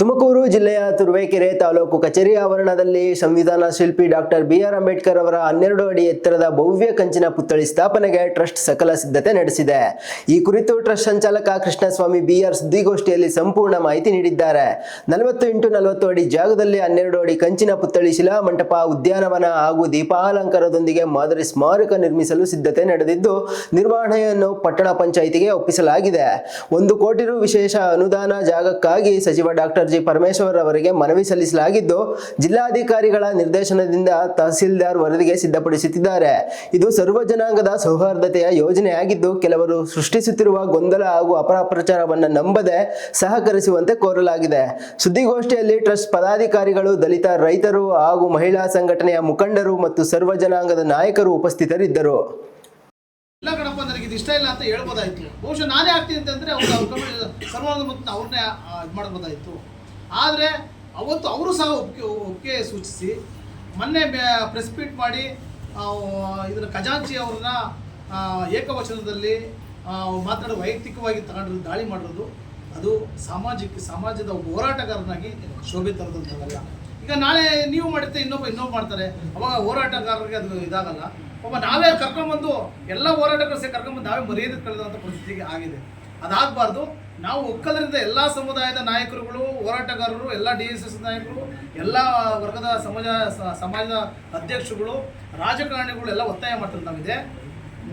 ತುಮಕೂರು ಜಿಲ್ಲೆಯ ತುರುವೇಕೆರೆ ತಾಲೂಕು ಕಚೇರಿ ಆವರಣದಲ್ಲಿ ಸಂವಿಧಾನ ಶಿಲ್ಪಿ ಡಾಕ್ಟರ್ ಬಿ.ಆರ್. ಅಂಬೇಡ್ಕರ್ ಅವರ 12 ಅಡಿ ಎತ್ತರದ ಭವ್ಯ ಕಂಚಿನ ಪುತ್ಥಳಿ ಸ್ಥಾಪನೆಗೆ ಟ್ರಸ್ಟ್ ಸಕಲ ಸಿದ್ಧತೆ ನಡೆಸಿದೆ. ಈ ಕುರಿತು ಟ್ರಸ್ಟ್ ಸಂಚಾಲಕ ಕೃಷ್ಣಸ್ವಾಮಿ ಬಿ.ಆರ್. ಸುದ್ದಿಗೋಷ್ಠಿಯಲ್ಲಿ ಸಂಪೂರ್ಣ ಮಾಹಿತಿ ನೀಡಿದ್ದಾರೆ. 40 × 40 ಅಡಿ ಜಾಗದಲ್ಲಿ 12 ಅಡಿ ಕಂಚಿನ ಪುತ್ಥಳಿ ಶಿಲಾ ಮಂಟಪ, ಉದ್ಯಾನವನ ಹಾಗೂ ದೀಪಾಲಂಕಾರದೊಂದಿಗೆ ಮಾದರಿ ಸ್ಮಾರಕ ನಿರ್ಮಿಸಲು ಸಿದ್ಧತೆ ನಡೆದಿದ್ದು, ನಿರ್ವಹಣೆಯನ್ನು ಪಟ್ಟಣ ಪಂಚಾಯಿತಿಗೆ ಒಪ್ಪಿಸಲಾಗಿದೆ. 1 ಕೋಟಿ ರು ವಿಶೇಷ ಅನುದಾನ ಜಾಗಕ್ಕಾಗಿ ಸಚಿವ ಡಾಕ್ಟರ್ ಜಿ. ಪರಮೇಶ್ವರ್ ಅವರಿಗೆ ಮನವಿ ಸಲ್ಲಿಸಲಾಗಿದ್ದು, ಜಿಲ್ಲಾಧಿಕಾರಿಗಳ ನಿರ್ದೇಶನದಿಂದ ತಹಸೀಲ್ದಾರ್ ವರದಿಗೆ ಸಿದ್ಧಪಡಿಸುತ್ತಿದ್ದಾರೆ. ಇದು ಸರ್ವ ಜನಾಂಗದ ಸೌಹಾರ್ದತೆಯ ಯೋಜನೆಯಾಗಿದ್ದು, ಕೆಲವರು ಸೃಷ್ಟಿಸುತ್ತಿರುವ ಗೊಂದಲ ಹಾಗೂ ಅಪಪ್ರಚಾರವನ್ನು ನಂಬದೆ ಸಹಕರಿಸುವಂತೆ ಕೋರಲಾಗಿದೆ. ಸುದ್ದಿಗೋಷ್ಠಿಯಲ್ಲಿ ಟ್ರಸ್ಟ್ ಪದಾಧಿಕಾರಿಗಳು, ದಲಿತ, ರೈತರು ಹಾಗೂ ಮಹಿಳಾ ಸಂಘಟನೆಯ ಮುಖಂಡರು ಮತ್ತು ಸರ್ವ ಜನಾಂಗದ ನಾಯಕರು ಉಪಸ್ಥಿತರಿದ್ದರು. ಇಲ್ಲ ಕಣಪ್ಪ, ನನಗೆ ಇದು ಇಷ್ಟ ಇಲ್ಲ ಅಂತ ಹೇಳ್ಬೋದಾಯ್ತು. ಬಹುಶಃ ನಾನೇ ಆಗ್ತೀನಿ ಅಂತಂದರೆ ಸರ್ವಾಂಗ ಮತ್ತು ಅವ್ರನ್ನೇ ಇದು ಮಾಡ್ಬೋದಾಯಿತು. ಆದರೆ ಅವತ್ತು ಅವರು ಸಹ ಒಪ್ಪಿಗೆ ಸೂಚಿಸಿ ಮೊನ್ನೆ ಪ್ರೆಸ್ ಮೀಟ್ ಮಾಡಿ ಇದನ್ನು ಖಜಾಂಚಿ ಅವ್ರನ್ನ ಏಕವಚನದಲ್ಲಿ ಮಾತಾಡೋ ವೈಯಕ್ತಿಕವಾಗಿ ತಗೊಂಡು ದಾಳಿ ಮಾಡಿರೋದು ಅದು ಸಮಾಜದ ಒಬ್ಬ ಹೋರಾಟಗಾರನಾಗಿ ಶೋಭೆ ತರೋದಂತಲ್ಲ. ಈಗ ನಾಳೆ ನೀವು ಮಾಡಿರ್ತೆ ಇನ್ನೊಬ್ಬ ಮಾಡ್ತಾರೆ, ಅವಾಗ ಹೋರಾಟಗಾರರಿಗೆ ಅದು ಇದಾಗಲ್ಲ. ಒಬ್ಬ ನಾವೇ ಕರ್ಕೊಂಡ್ಬಂದು ಎಲ್ಲ ಹೋರಾಟಗಾರರು ಸಹ ಕರ್ಕೊಂಡ್ಬಂದು ನಾವೇ ಮರ್ಯಾದೆ ಕಳೆದಂಥ ಪರಿಸ್ಥಿತಿಗೆ ಆಗಿದೆ. ಅದಾಗಬಾರ್ದು. ನಾವು ಒಕ್ಕಲರಿಂದ ಎಲ್ಲ ಸಮುದಾಯದ ನಾಯಕರುಗಳು, ಹೋರಾಟಗಾರರು, ಎಲ್ಲ DSS ನಾಯಕರು, ಎಲ್ಲ ವರ್ಗದ ಸಮಾಜದ ಅಧ್ಯಕ್ಷರುಗಳು, ರಾಜಕಾರಣಿಗಳು ಎಲ್ಲ ಒತ್ತಾಯ ಮಾಡ್ತಿರ್ತಾವಿದೆ.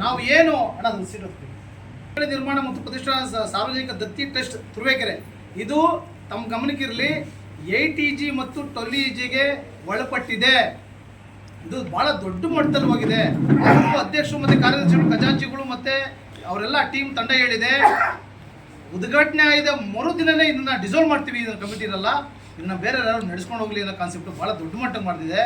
ನಾವು ಏನು ನಿರ್ಮಾಣ ಮತ್ತು ಪ್ರತಿಷ್ಠಾನ ಸಾರ್ವಜನಿಕ ದತ್ತಿ ಟ್ರಸ್ಟ್ ತುರುವೇಕೆರೆ ಇದು ತಮ್ಮ ಗಮನಕ್ಕಿರಲಿ, 8EG ಮತ್ತು 12EGಗೆ ಒಳಪಟ್ಟಿದೆ. ಇದು ಬಹಳ ದೊಡ್ಡ ಮಟ್ಟದಲ್ಲಿ ಹೋಗಿದೆ. ಅಧ್ಯಕ್ಷರು ಮತ್ತು ಕಾರ್ಯದರ್ಶಿಗಳು, ಖಜಾಂಚಿಗಳು ಮತ್ತು ಅವರೆಲ್ಲ ಟೀಮ್ ತಂಡ ಹೇಳಿದೆ, ಉದ್ಘಾಟನೆ ಆಗಿದೆ ಮರುದಿನನೇ ಇದನ್ನು ಡಿಸಾಲ್ವ್ ಮಾಡ್ತೀವಿ. ಇದನ್ನು ಕಮಿಟಿ ಇರಲ್ಲ, ಇದನ್ನು ಬೇರೆ ಯಾರು ನಡೆಸ್ಕೊಂಡು ಹೋಗಲಿ ಅನ್ನೋ ಕಾನ್ಸೆಪ್ಟ್ ಭಾಳ ದೊಡ್ಡ ಮಟ್ಟಕ್ಕೆ ಮಾಡಿದೆ.